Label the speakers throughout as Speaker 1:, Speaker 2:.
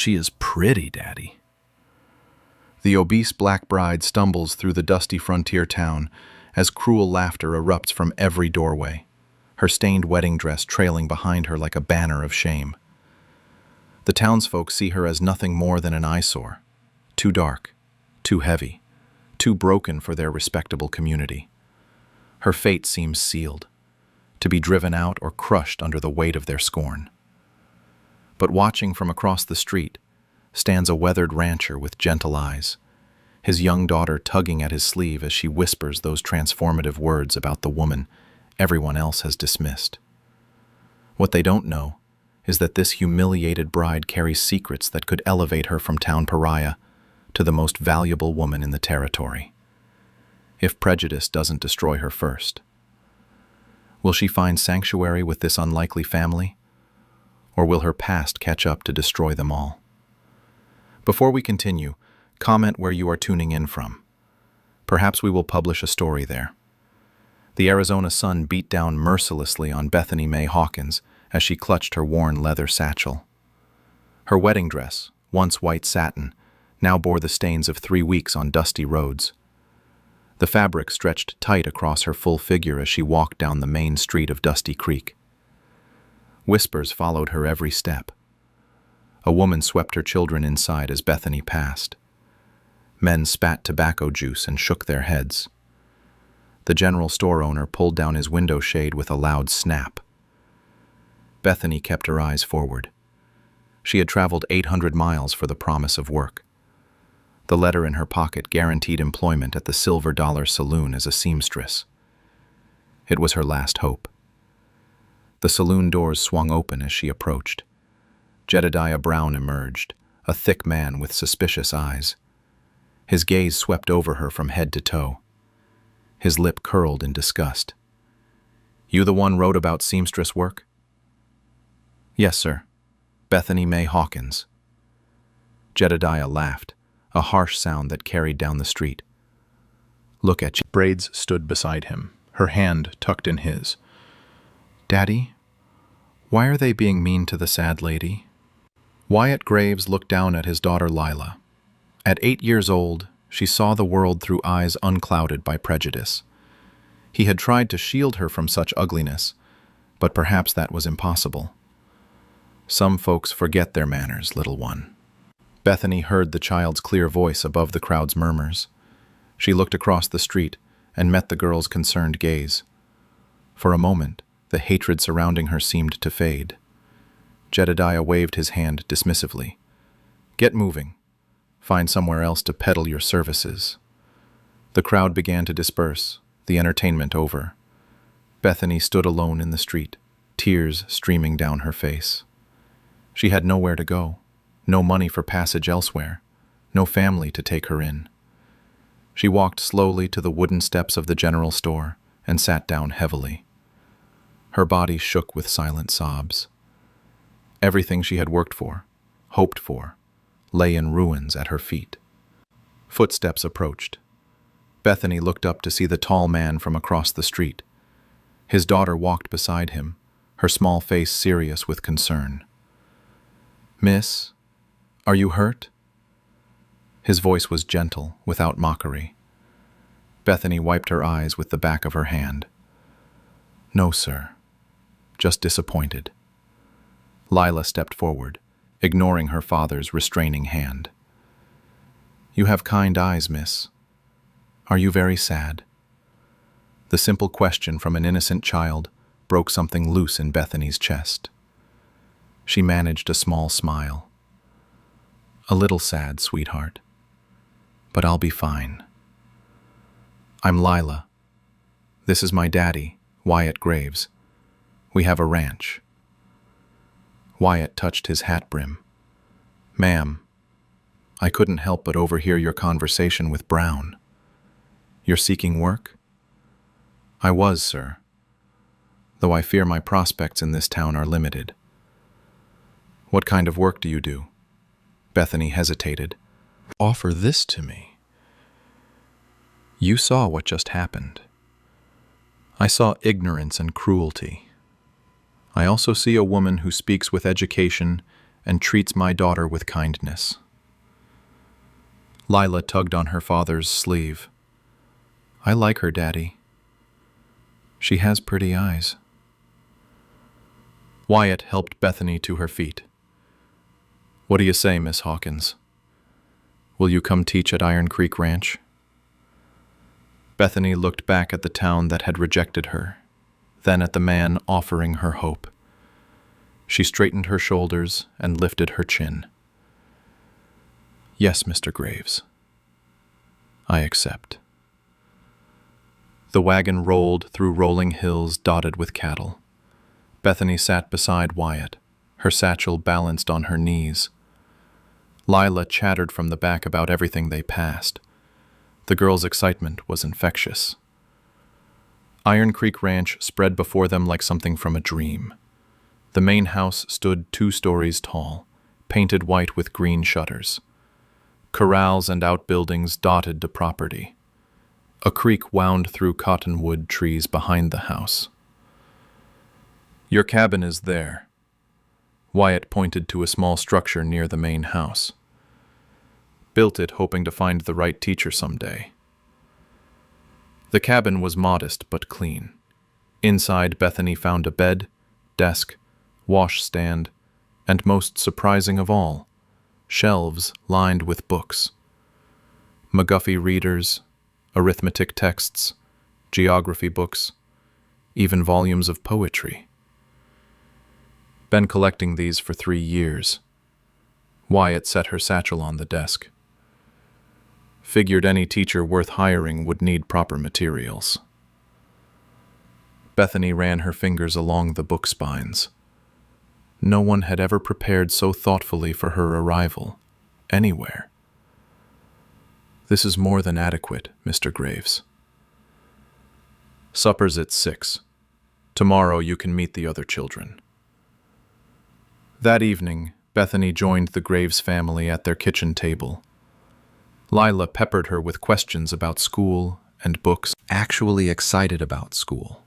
Speaker 1: she is pretty, Daddy. The obese black bride stumbles through the dusty frontier town as cruel laughter erupts from every doorway, her stained wedding dress trailing behind her like a banner of shame. The townsfolk see her as nothing more than an eyesore, too dark, too heavy, too broken for their respectable community. Her fate seems sealed, to be driven out or crushed under the weight of their scorn. But watching from across the street stands a weathered rancher with gentle eyes, his young daughter tugging at his sleeve as she whispers those transformative words about the woman everyone else has dismissed. What they don't know is that this humiliated bride carries secrets that could elevate her from town pariah to the most valuable woman in the territory, if prejudice doesn't destroy her first. Will she find sanctuary with this unlikely family, or will her past catch up to destroy them all? Before we continue, comment where you are tuning in from. Perhaps we will publish a story there. The Arizona sun beat down mercilessly on Bethany Mae Hawkins as she clutched her worn leather satchel. Her wedding dress, once white satin, now bore the stains of 3 weeks on dusty roads. The fabric stretched tight across her full figure as she walked down the main street of Dusty Creek. Whispers followed her every step. A woman swept her children inside as Bethany passed. Men spat tobacco juice and shook their heads. The general store owner pulled down his window shade with a loud snap. Bethany kept her eyes forward. She had traveled 800 miles for the promise of work. The letter in her pocket guaranteed employment at the Silver Dollar Saloon as a seamstress. It was her last hope. The saloon doors swung open as she approached. Jedediah Brown emerged, a thick man with suspicious eyes. His gaze swept over her from head to toe. His lip curled in disgust. "You the one wrote about seamstress work?" "Yes, sir. Bethany Mae Hawkins." Jedediah laughed, a harsh sound that carried down the street. "Look at you."
Speaker 2: Braids stood beside him, her hand tucked in his.
Speaker 1: "Daddy, why are they being mean to the sad lady?" Wyatt Graves looked down at his daughter Lila. At 8 years old, she saw the world through eyes unclouded by prejudice. He had tried to shield her from such ugliness, but perhaps that was impossible. "Some folks forget their manners, little one." Bethany heard the child's clear voice above the crowd's murmurs. She looked across the street and met the girl's concerned gaze. For a moment, the hatred surrounding her seemed to fade. Jedediah waved his hand dismissively. "Get moving. Find somewhere else to peddle your services." The crowd began to disperse, the entertainment over. Bethany stood alone in the street, tears streaming down her face. She had nowhere to go, no money for passage elsewhere, no family to take her in. She walked slowly to the wooden steps of the general store and sat down heavily. Her body shook with silent sobs. Everything she had worked for, hoped for, lay in ruins at her feet. Footsteps approached. Bethany looked up to see the tall man from across the street. His daughter walked beside him, her small face serious with concern. "Miss, are you hurt?" His voice was gentle, without mockery. Bethany wiped her eyes with the back of her hand. "No, sir. Just disappointed." Lila stepped forward, ignoring her father's restraining hand. "You have kind eyes, miss. Are you very sad?" The simple question from an innocent child broke something loose in Bethany's chest. She managed a small smile. "A little sad, sweetheart. But I'll be fine. I'm Lila. This is my daddy, Wyatt Graves. We have a ranch." Wyatt touched his hat brim. "Ma'am, I couldn't help but overhear your conversation with Brown. You're seeking work?" "I was, sir, though I fear my prospects in this town are limited." "What kind of work do you do?" Bethany hesitated. "Offer this to me." "You saw what just happened. I saw ignorance and cruelty. I also see a woman who speaks with education and treats my daughter with kindness." Lila tugged on her father's sleeve. "I like her, Daddy. She has pretty eyes." Wyatt helped Bethany to her feet. "What do you say, Miss Hawkins? Will you come teach at Iron Creek Ranch?" Bethany looked back at the town that had rejected her, then at the man offering her hope. She straightened her shoulders and lifted her chin. "Yes, Mr. Graves. I accept." The wagon rolled through rolling hills dotted with cattle. Bethany sat beside Wyatt, her satchel balanced on her knees. Lila chattered from the back about everything they passed. The girl's excitement was infectious. Iron Creek Ranch spread before them like something from a dream. The main house stood 2 stories tall, painted white with green shutters. Corrals and outbuildings dotted the property. A creek wound through cottonwood trees behind the house. "Your cabin is there." Wyatt pointed to a small structure near the main house. "Built it hoping to find the right teacher someday." The cabin was modest but clean. Inside, Bethany found a bed, desk, washstand, and most surprising of all, shelves lined with books. McGuffey readers, arithmetic texts, geography books, even volumes of poetry. "Been collecting these for 3 years. Wyatt set her satchel on the desk. "Figured any teacher worth hiring would need proper materials." Bethany ran her fingers along the book spines. No one had ever prepared so thoughtfully for her arrival, anywhere. "This is more than adequate, Mr. Graves. Supper's at 6. Tomorrow you can meet the other children." That evening, Bethany joined the Graves family at their kitchen table. Lila peppered her with questions about school and books, actually excited about school.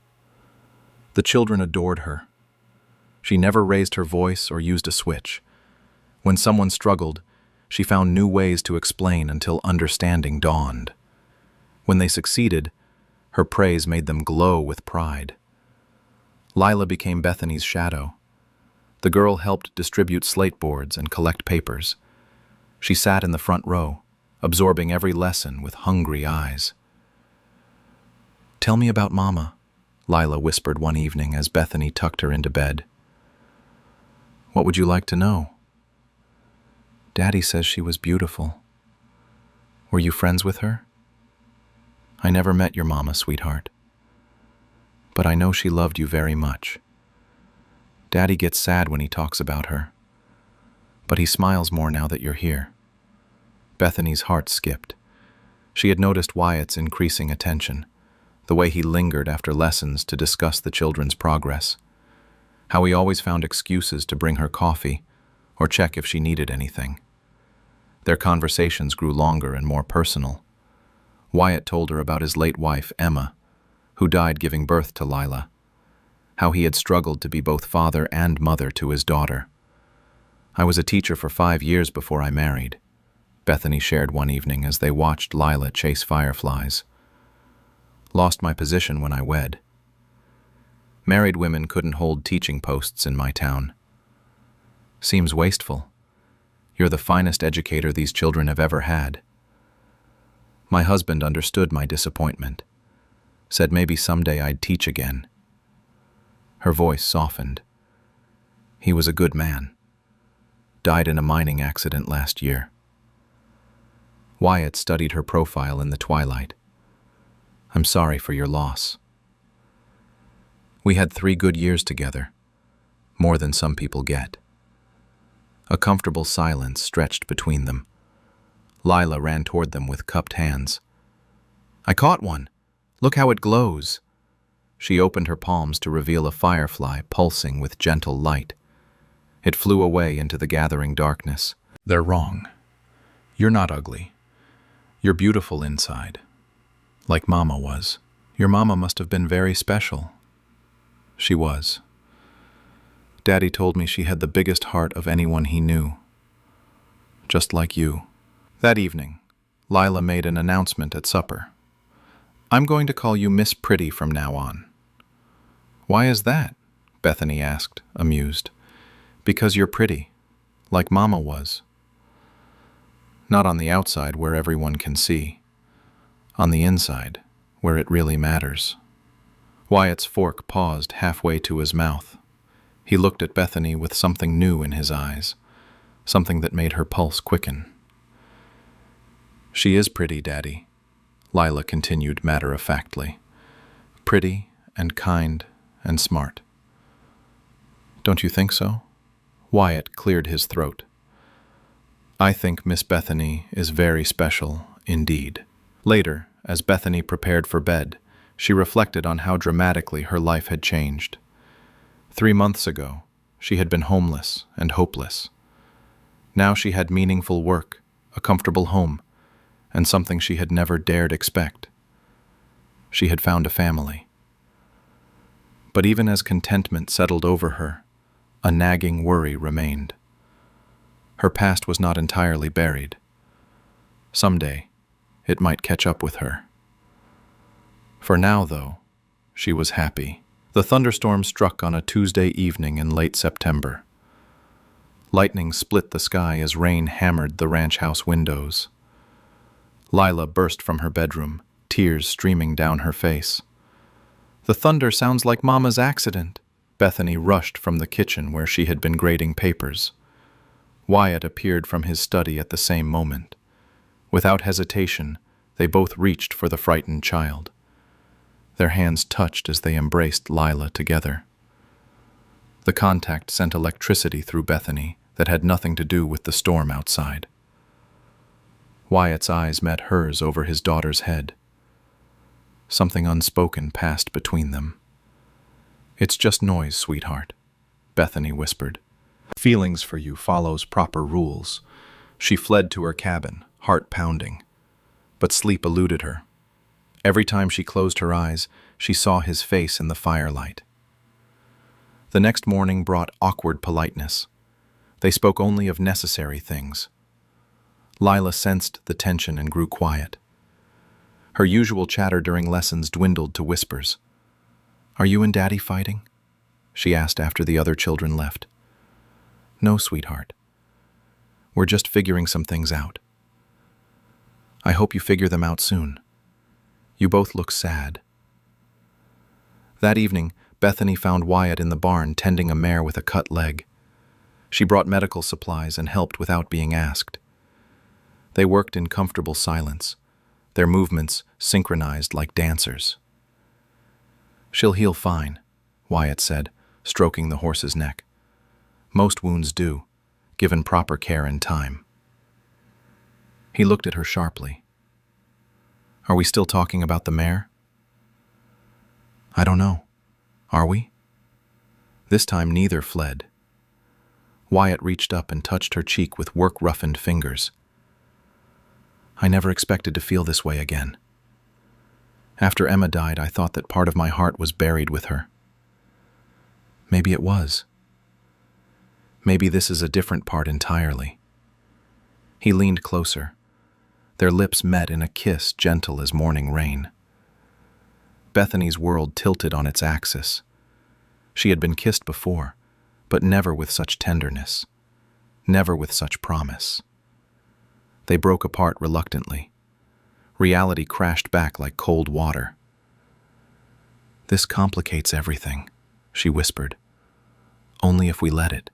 Speaker 1: The children adored her. She never raised her voice or used a switch. When someone struggled, she found new ways to explain until understanding dawned. When they succeeded, her praise made them glow with pride. Lila became Bethany's shadow. The girl helped distribute slate boards and collect papers. She sat in the front row, absorbing every lesson with hungry eyes. "Tell me about Mama," Lila whispered one evening as Bethany tucked her into bed. "What would you like to know?" "Daddy says she was beautiful. Were you friends with her?" "I never met your Mama, sweetheart. But I know she loved you very much. Daddy gets sad when he talks about her, but he smiles more now that you're here." Bethany's heart skipped. She had noticed Wyatt's increasing attention, the way he lingered after lessons to discuss the children's progress, how he always found excuses to bring her coffee or check if she needed anything. Their conversations grew longer and more personal. Wyatt told her about his late wife, Emma, who died giving birth to Lila, how he had struggled to be both father and mother to his daughter. "I was a teacher for 5 years before I married," Bethany shared one evening as they watched Lila chase fireflies. "Lost my position when I wed. Married women couldn't hold teaching posts in my town. Seems wasteful. You're the finest educator these children have ever had." My husband understood my disappointment, said maybe someday I'd teach again. Her voice softened. He was a good man. Died in a mining accident last year. Wyatt studied her profile in the twilight. "I'm sorry for your loss. We had 3 good years together, more than some people get." A comfortable silence stretched between them. Lila ran toward them with cupped hands. "I caught one. Look how it glows." She opened her palms to reveal a firefly pulsing with gentle light. It flew away into the gathering darkness. "They're wrong. You're not ugly. You're beautiful inside, like Mama was. Your Mama must have been very special." She was. Daddy told me she had the biggest heart of anyone he knew. Just like you. That evening, Lila made an announcement at supper. I'm going to call you Miss Pretty from now on. Why is that? Bethany asked, amused. Because you're pretty, like Mama was. Not on the outside where everyone can see. On the inside, where it really matters. Wyatt's fork paused halfway to his mouth. He looked at Bethany with something new in his eyes, something that made her pulse quicken. She is pretty, Daddy, Lila continued matter-of-factly. Pretty and kind and smart. Don't you think so? Wyatt cleared his throat. I think Miss Bethany is very special indeed. Later, as Bethany prepared for bed, she reflected on how dramatically her life had changed. 3 months ago, she had been homeless and hopeless. Now she had meaningful work, a comfortable home, and something she had never dared expect. She had found a family. But even as contentment settled over her, a nagging worry remained. Her past was not entirely buried. Someday, it might catch up with her. For now, though, she was happy. The thunderstorm struck on a Tuesday evening in late September. Lightning split the sky as rain hammered the ranch house windows. Lila burst from her bedroom, tears streaming down her face. The thunder sounds like Mama's accident. Bethany rushed from the kitchen where she had been grading papers. Wyatt appeared from his study at the same moment. Without hesitation, they both reached for the frightened child. Their hands touched as they embraced Lila together. The contact sent electricity through Bethany that had nothing to do with the storm outside. Wyatt's eyes met hers over his daughter's head. Something unspoken passed between them. It's just noise, sweetheart, Bethany whispered. Feelings for you follows proper rules. She fled to her cabin, heart pounding. But sleep eluded her. Every time she closed her eyes, she saw his face in the firelight. The next morning brought awkward politeness. They spoke only of necessary things. Lila sensed the tension and grew quiet. Her usual chatter during lessons dwindled to whispers. Are you and Daddy fighting? She asked after the other children left. No, sweetheart. We're just figuring some things out. I hope you figure them out soon. You both look sad. That evening, Bethany found Wyatt in the barn tending a mare with a cut leg. She brought medical supplies and helped without being asked. They worked in comfortable silence, their movements synchronized like dancers. She'll heal fine, Wyatt said, stroking the horse's neck. Most wounds do, given proper care and time. He looked at her sharply. Are we still talking about the mare? I don't know. Are we? This time neither fled. Wyatt reached up and touched her cheek with work-roughened fingers. I never expected to feel this way again. After Emma died, I thought that part of my heart was buried with her. Maybe it was. Maybe this is a different part entirely. He leaned closer. Their lips met in a kiss gentle as morning rain. Bethany's world tilted on its axis. She had been kissed before, but never with such tenderness, never with such promise. They broke apart reluctantly. Reality crashed back like cold water. This complicates everything, she whispered. Only if we let it.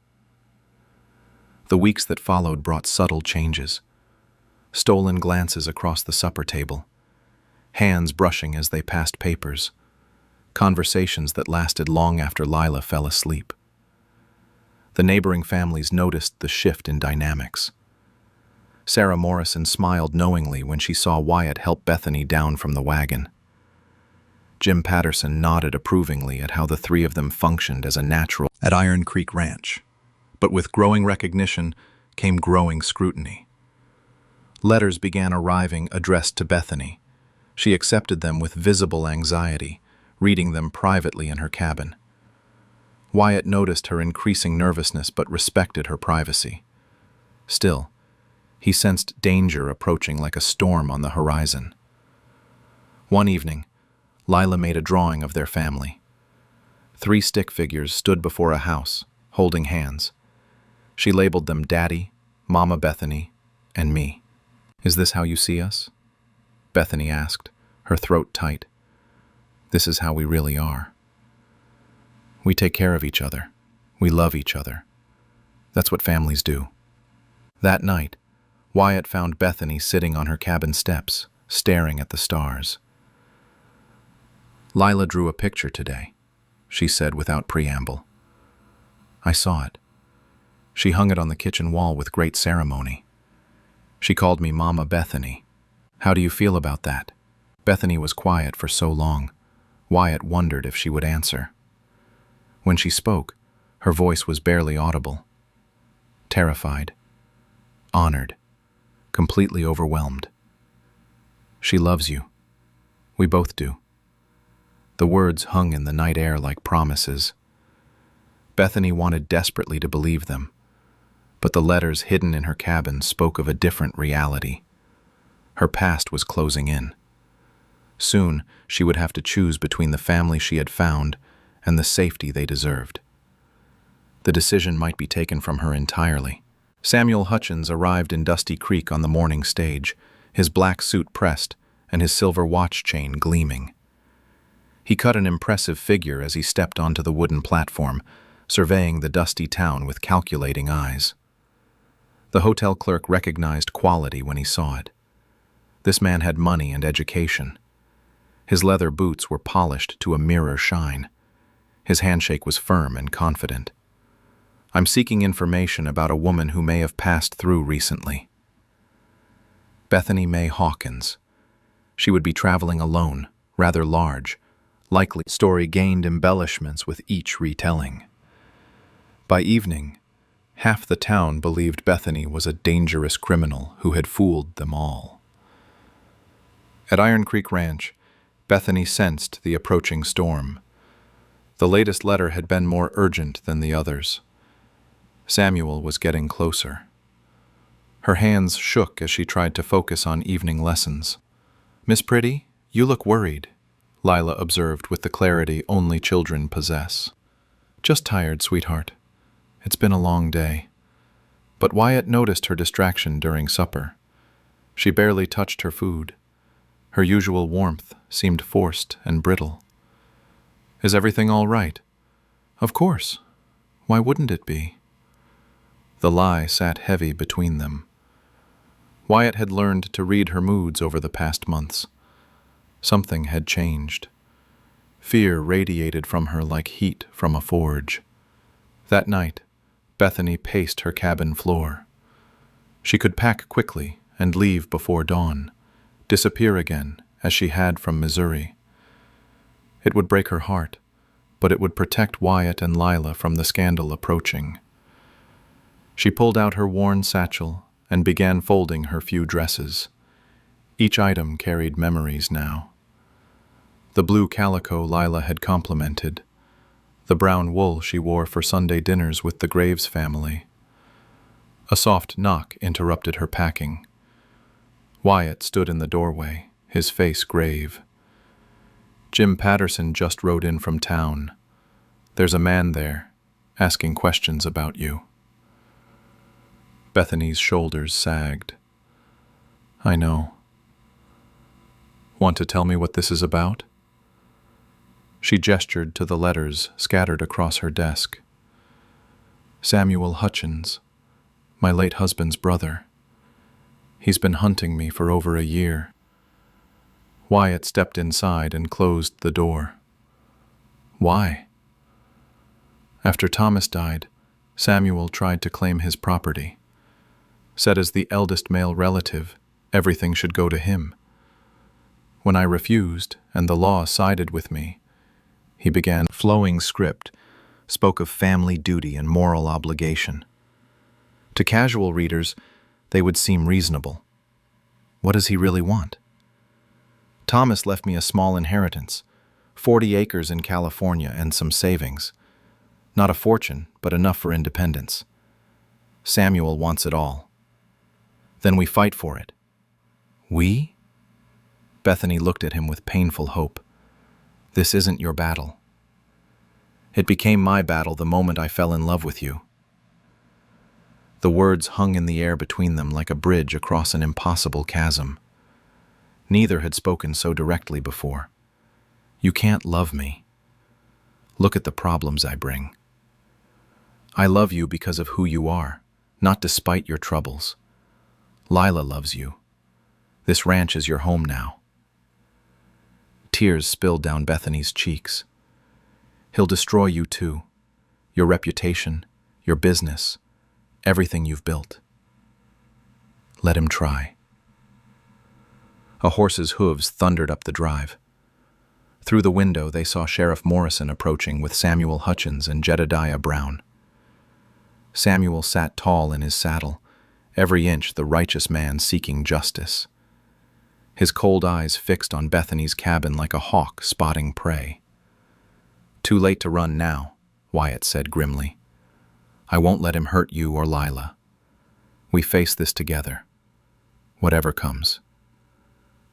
Speaker 1: The weeks that followed brought subtle changes. Stolen glances across the supper table, hands brushing as they passed papers, conversations that lasted long after Lila fell asleep. The neighboring families noticed the shift in dynamics. Sarah Morrison smiled knowingly when she saw Wyatt help Bethany down from the wagon. Jim Patterson nodded approvingly at how the three of them functioned as a natural at Iron Creek Ranch. But with growing recognition came growing scrutiny. Letters began arriving addressed to Bethany. She accepted them with visible anxiety, reading them privately in her cabin. Wyatt noticed her increasing nervousness but respected her privacy. Still, he sensed danger approaching like a storm on the horizon. One evening, Lila made a drawing of their family. 3 stick figures stood before a house, holding hands. She labeled them Daddy, Mama Bethany, and me. "Is this how you see us?" Bethany asked, her throat tight. "This is how we really are. We take care of each other. We love each other. That's what families do." That night, Wyatt found Bethany sitting on her cabin steps, staring at the stars. "Lila drew a picture today," she said without preamble. "I saw it. She hung it on the kitchen wall with great ceremony. She called me Mama Bethany. How do you feel about that?" Bethany was quiet for so long, Wyatt wondered if she would answer. When she spoke, her voice was barely audible. Terrified, honored, completely overwhelmed. "She loves you. We both do." The words hung in the night air like promises. Bethany wanted desperately to believe them, but the letters hidden in her cabin spoke of a different reality. Her past was closing in. Soon, she would have to choose between the family she had found and the safety they deserved. The decision might be taken from her entirely. Samuel Hutchins arrived in Dusty Creek on the morning stage, his black suit pressed and his silver watch chain gleaming. He cut an impressive figure as he stepped onto the wooden platform, surveying the dusty town with calculating eyes. The hotel clerk recognized quality when he saw it. This man had money and education. His leather boots were polished to a mirror shine. His handshake was firm and confident. "I'm seeking information about a woman who may have passed through recently." Bethany Mae Hawkins. She would be traveling alone, rather large. Likely, story gained embellishments with each retelling. By evening, half the town believed Bethany was a dangerous criminal who had fooled them all. At Iron Creek Ranch, Bethany sensed the approaching storm. The latest letter had been more urgent than the others. Samuel was getting closer. Her hands shook as she tried to focus on evening lessons. "Miss Pretty, you look worried," Lila observed with the clarity only children possess. "Just tired, sweetheart. It's been a long day." But Wyatt noticed her distraction during supper. She barely touched her food. Her usual warmth seemed forced and brittle. "Is everything all right?" "Of course. Why wouldn't it be?" The lie sat heavy between them. Wyatt had learned to read her moods over the past months. Something had changed. Fear radiated from her like heat from a forge. That night, Bethany paced her cabin floor. She could pack quickly and leave before dawn, disappear again as she had from Missouri. It would break her heart, but it would protect Wyatt and Lila from the scandal approaching. She pulled out her worn satchel and began folding her few dresses. Each item carried memories now. The blue calico Lila had complimented, the brown wool she wore for Sunday dinners with the Graves family. A soft knock interrupted her packing. Wyatt stood in the doorway, his face grave. "Jim Patterson just rode in from town. There's a man there, asking questions about you." Bethany's shoulders sagged. "I know. Want to tell me what this is about?" She gestured to the letters scattered across her desk. "Samuel Hutchins, my late husband's brother. He's been hunting me for over a year." Wyatt stepped inside and closed the door. "Why?" "After Thomas died, Samuel tried to claim his property. Said as the eldest male relative, everything should go to him. When I refused and the law sided with me, he began." Flowing script spoke of family duty and moral obligation. To casual readers, they would seem reasonable. What does he really want? "Thomas left me a small inheritance, 40 acres in California and some savings. Not a fortune, but enough for independence. Samuel wants it all. Then we fight for it. We? Bethany looked at him with painful hope. This isn't your battle. It became my battle the moment I fell in love with you. The words hung in the air between them like a bridge across an impossible chasm. Neither had spoken so directly before. You can't love me. Look at the problems I bring. I love you because of who you are, not despite your troubles. Lila loves you. This ranch is your home now. Tears spilled down Bethany's cheeks. He'll destroy you too. Your reputation, your business, everything you've built. Let him try. A horse's hooves thundered up the drive. Through the window, they saw Sheriff Morrison approaching with Samuel Hutchins and Jedediah Brown. Samuel sat tall in his saddle, every inch the righteous man seeking justice. His cold eyes fixed on Bethany's cabin like a hawk spotting prey. Too late to run now, Wyatt said grimly. I won't let him hurt you or Lila. We face this together, whatever comes.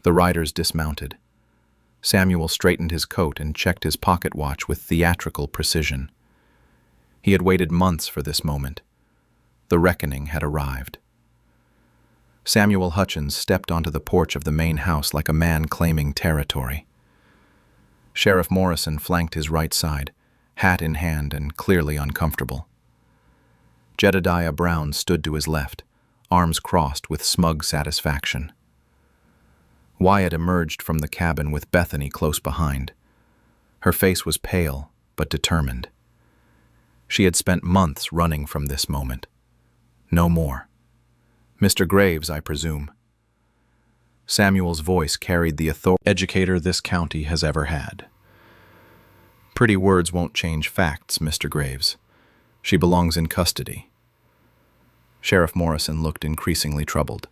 Speaker 1: The riders dismounted. Samuel straightened his coat and checked his pocket watch with theatrical precision. He had waited months for this moment. The reckoning had arrived. Samuel Hutchins stepped onto the porch of the main house like a man claiming territory. Sheriff Morrison flanked his right side, hat in hand and clearly uncomfortable. Jedediah Brown stood to his left, arms crossed with smug satisfaction. Wyatt emerged from the cabin with Bethany close behind. Her face was pale, but determined. She had spent months running from this moment. No more. Mr. Graves, I presume. Samuel's voice carried the educator this county has ever had. Pretty words won't change facts, Mr. Graves. She belongs in custody. Sheriff Morrison looked increasingly troubled.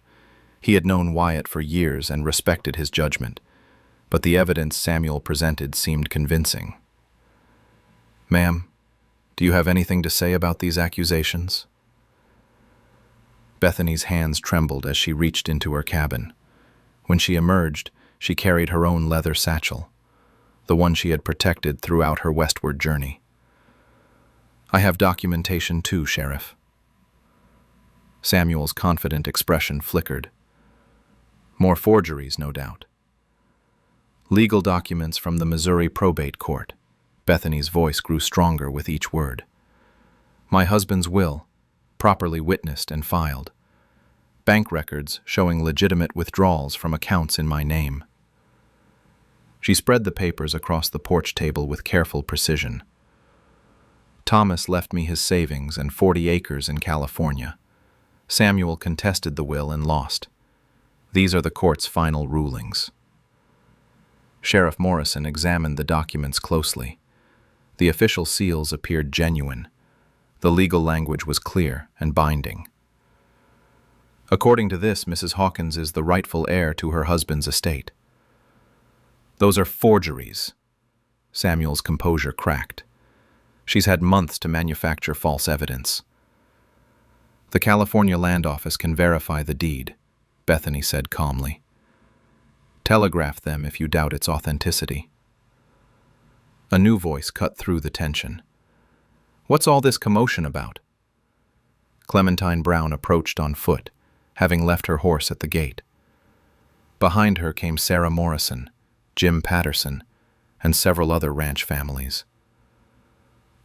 Speaker 1: He had known Wyatt for years and respected his judgment, but the evidence Samuel presented seemed convincing. Ma'am, do you have anything to say about these accusations? Bethany's hands trembled as she reached into her cabin. When she emerged, she carried her own leather satchel, the one she had protected throughout her westward journey. I have documentation too, Sheriff. Samuel's confident expression flickered. More forgeries, no doubt. Legal documents from the Missouri probate court. Bethany's voice grew stronger with each word. My husband's will, properly witnessed and filed. Bank records showing legitimate withdrawals from accounts in my name. She spread the papers across the porch table with careful precision. Thomas left me his savings and 40 acres in California. Samuel contested the will and lost. These are the court's final rulings. Sheriff Morrison examined the documents closely. The official seals appeared genuine. The legal language was clear and binding. According to this, Mrs. Hawkins is the rightful heir to her husband's estate. Those are forgeries. Samuel's composure cracked. She's had months to manufacture false evidence. The California Land Office can verify the deed, Bethany said calmly. Telegraph them if you doubt its authenticity. A new voice cut through the tension. What's all this commotion about? Clementine Brown approached on foot, having left her horse at the gate. Behind her came Sarah Morrison, Jim Patterson, and several other ranch families.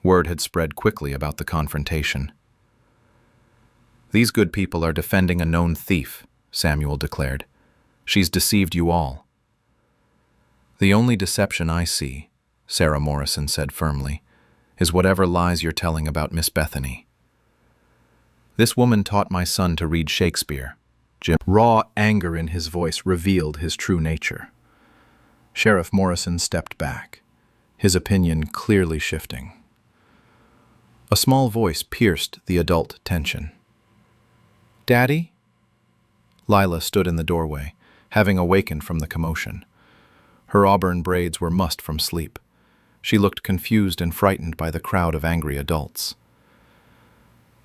Speaker 1: Word had spread quickly about the confrontation. These good people are defending a known thief, Samuel declared. She's deceived you all. The only deception I see, Sarah Morrison said firmly, is whatever lies you're telling about Miss Bethany. This woman taught my son to read Shakespeare. Jim. Raw anger in his voice revealed his true nature. Sheriff Morrison stepped back, his opinion clearly shifting. A small voice pierced the adult tension. Daddy? Lila stood in the doorway, having awakened from the commotion. Her auburn braids were mussed from sleep. She looked confused and frightened by the crowd of angry adults.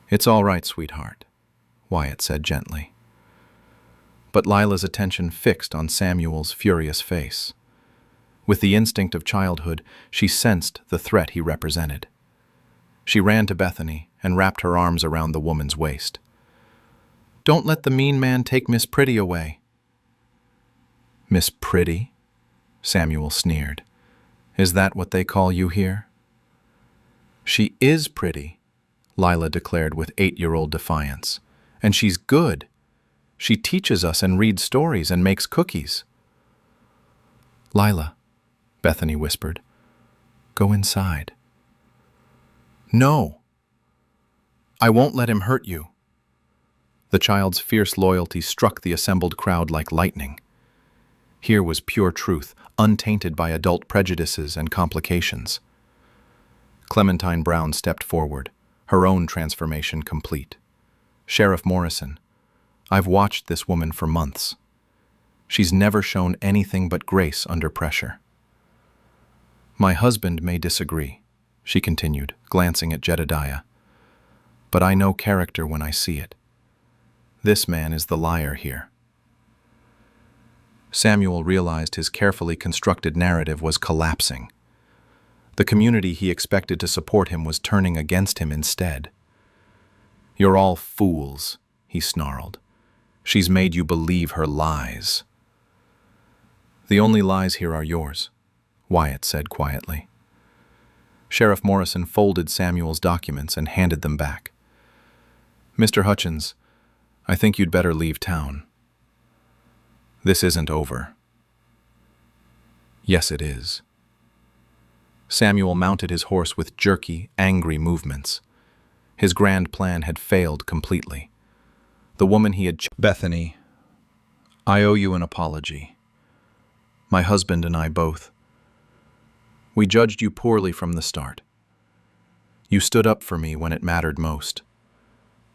Speaker 1: "It's all right, sweetheart," Wyatt said gently. But Lila's attention fixed on Samuel's furious face. With the instinct of childhood, she sensed the threat he represented. She ran to Bethany and wrapped her arms around the woman's waist. "Don't let the mean man take Miss Pretty away." "Miss Pretty?" Samuel sneered. "Is that what they call you here?" "She is pretty," Lila declared with 8-year-old defiance. "And she's good. She teaches us and reads stories and makes cookies." "Lila," Bethany whispered, "go inside." "No. I won't let him hurt you." The child's fierce loyalty struck the assembled crowd like lightning. Here was pure truth, untainted by adult prejudices and complications. Clementine Brown stepped forward, her own transformation complete. "Sheriff Morrison, I've watched this woman for months. She's never shown anything but grace under pressure." "My husband may disagree," she continued, glancing at Jedediah, "but I know character when I see it. This man is the liar here." Samuel realized his carefully constructed narrative was collapsing. The community he expected to support him was turning against him instead. "You're all fools," he snarled. "She's made you believe her lies." "The only lies here are yours," Wyatt said quietly. Sheriff Morrison folded Samuel's documents and handed them back. "Mr. Hutchins, I think you'd better leave town. This isn't over." "Yes, it is." Samuel mounted his horse with jerky, angry movements. His grand plan had failed completely. The woman he had "Bethany, I owe you an apology. My husband and I both. We judged you poorly from the start. You stood up for me when it mattered most.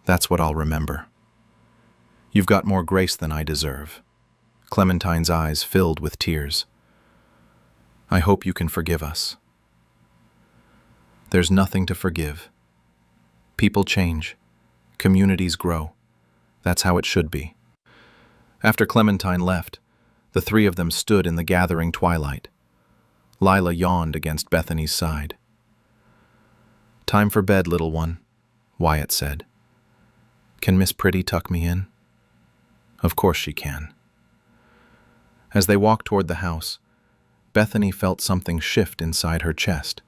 Speaker 1: That's what I'll remember. You've got more grace than I deserve." Clementine's eyes filled with tears. "I hope you can forgive us." "There's nothing to forgive. People change. Communities grow. That's how it should be." After Clementine left, the three of them stood in the gathering twilight. Lila yawned against Bethany's side. "Time for bed, little one," Wyatt said. "Can Miss Pretty tuck me in?" "Of course she can." As they walked toward the house, Bethany felt something shift inside her chest.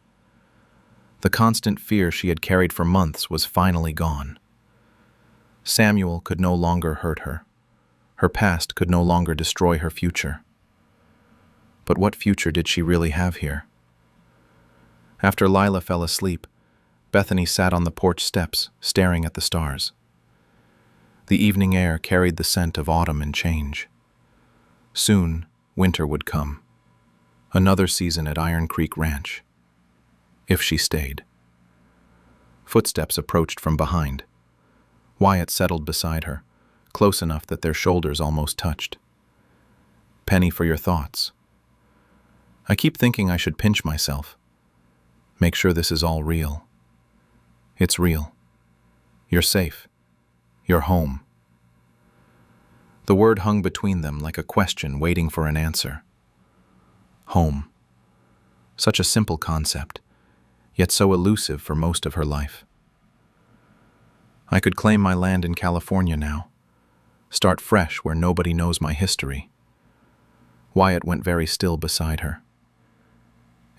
Speaker 1: The constant fear she had carried for months was finally gone. Samuel could no longer hurt her. Her past could no longer destroy her future. But what future did she really have here? After Lila fell asleep, Bethany sat on the porch steps, staring at the stars. The evening air carried the scent of autumn and change. Soon, winter would come. Another season at Iron Creek Ranch. If she stayed. Footsteps approached from behind. Wyatt settled beside her, close enough that their shoulders almost touched. "Penny, for your thoughts. I keep thinking I should pinch myself. Make sure this is all real. It's real. You're safe. You're home." The word hung between them like a question waiting for an answer. Home. Such a simple concept, yet so elusive for most of her life. "I could claim my land in California now. Start fresh where nobody knows my history." Wyatt went very still beside her.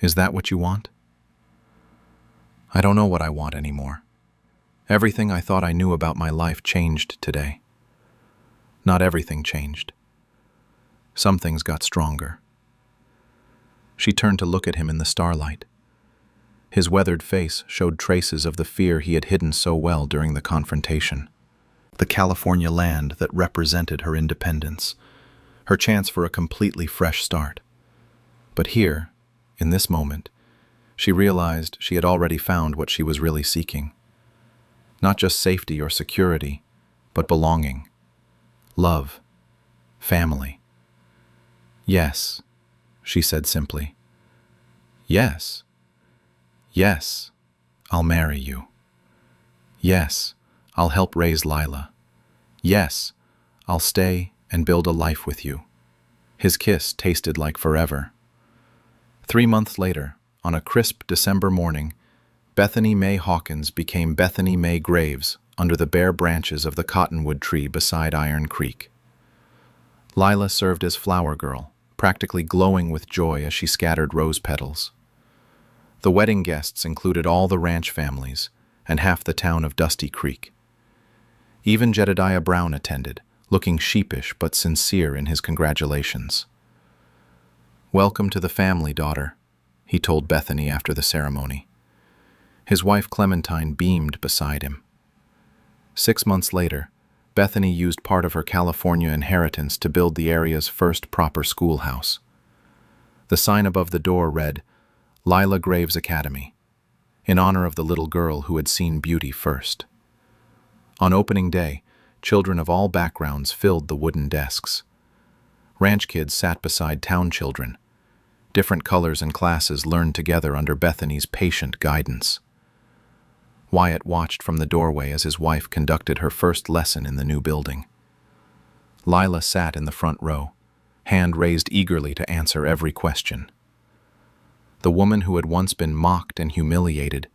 Speaker 1: "Is that what you want?" "I don't know what I want anymore. Everything I thought I knew about my life changed today. Not everything changed. Some things got stronger." She turned to look at him in the starlight. His weathered face showed traces of the fear he had hidden so well during the confrontation. The California land that represented her independence, her chance for a completely fresh start. But here, in this moment, she realized she had already found what she was really seeking. Not just safety or security, but belonging. Love. Family. "Yes," she said simply. "Yes," Yes, I'll marry you. Yes, I'll help raise Lila. Yes, I'll stay and build a life with you. His kiss tasted like forever. 3 months later, on a crisp December morning, Bethany May Hawkins became Bethany May Graves under the bare branches of the cottonwood tree beside Iron Creek. Lila served as flower girl, practically glowing with joy as she scattered rose petals. The wedding guests included all the ranch families and half the town of Dusty Creek. Even Jedediah Brown attended, looking sheepish but sincere in his congratulations. "Welcome to the family, daughter," he told Bethany after the ceremony. His wife Clementine beamed beside him. 6 months later, Bethany used part of her California inheritance to build the area's first proper schoolhouse. The sign above the door read, "Lila Graves Academy," in honor of the little girl who had seen beauty first. On opening day, children of all backgrounds filled the wooden desks. Ranch kids sat beside town children. Different colors and classes learned together under Bethany's patient guidance. Wyatt watched from the doorway as his wife conducted her first lesson in the new building. Lila sat in the front row, hand raised eagerly to answer every question. The woman who had once been mocked and humiliated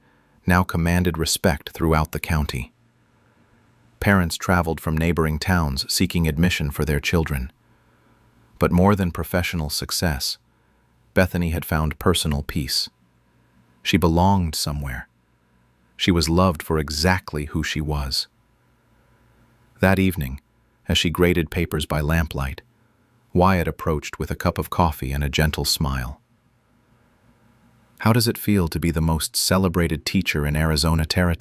Speaker 1: now commanded respect throughout the county. Parents traveled from neighboring towns seeking admission for their children. But more than professional success, Bethany had found personal peace. She belonged somewhere. She was loved for exactly who she was. That evening, as she graded papers by lamplight, Wyatt approached with a cup of coffee and a gentle smile. "How does it feel to be the most celebrated teacher in Arizona territory?"